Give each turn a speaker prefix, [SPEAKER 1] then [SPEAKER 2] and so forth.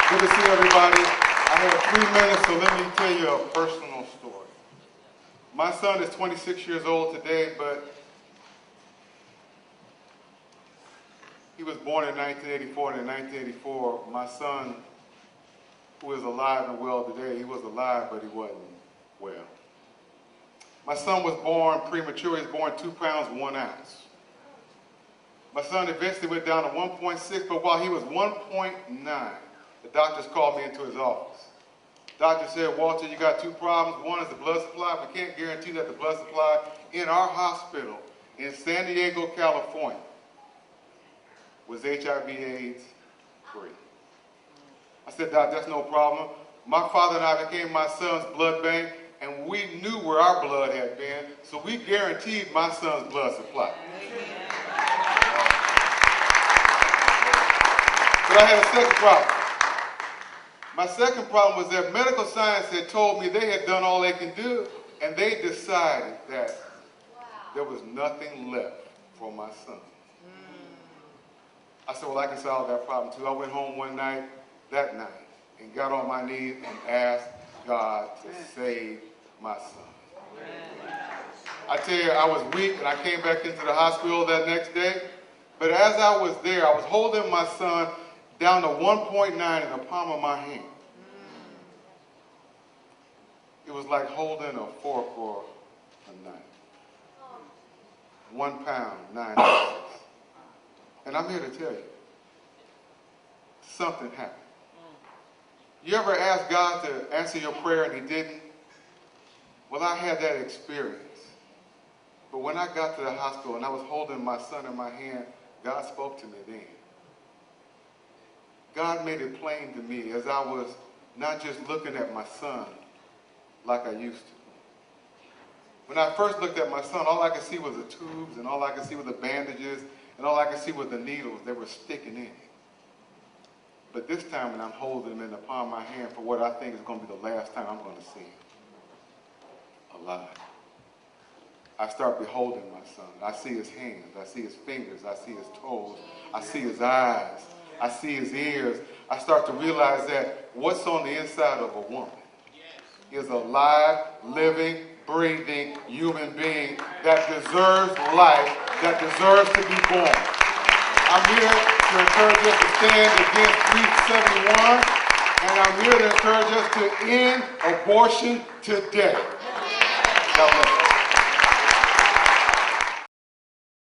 [SPEAKER 1] Good to see everybody. I have 3 minutes, so let me tell you a personal story. My son is 26 years old today, but he was born in 1984, and in 1984, my son, who is alive and well today, he was alive, but he wasn't well. My son was born premature. He was born 2 pounds, 1 ounce. My son eventually went down to 1.6, but while he was 1.9, the doctors called me into his office. The doctor said, Walter, you got 2 problems. One is the blood supply. We can't guarantee that the blood supply in our hospital in San Diego, California, was HIV/AIDS free. I said, Doc, that's no problem. My father and I became my son's blood bank, and we knew where our blood had been, so we guaranteed my son's blood supply. But I had a second problem. My second problem was that medical science had told me they had done all they can do, and they decided that there was nothing left for my son. I said, well, I can solve that problem too. I went home that night, and got on my knees and asked God to save my son. I tell you, I was weak, and I came back into the hospital that next day. But as I was there, I was holding my son down to 1.9 in the palm of my hand. It was like holding a fork or a knife. 1 pound, 9 ounces. And I'm here to tell you, something happened. You ever ask God to answer your prayer and he didn't? Well, I had that experience. But when I got to the hospital and I was holding my son in my hand, God spoke to me then. God made it plain to me as I was not just looking at my son like I used to. When I first looked at my son, all I could see was the tubes, and all I could see was the bandages, and all I could see was the needles that were sticking in him. But this time when I'm holding him in the palm of my hand for what I think is going to be the last time I'm going to see him alive, I start beholding my son. I see his hands, I see his fingers, I see his toes, I see his eyes, I see his ears. I start to realize that what's on the inside of a woman is a live, living, breathing human being that deserves life, that deserves to be born. I'm here to encourage us to stand against 371, and I'm here to encourage us to end abortion today. God bless you.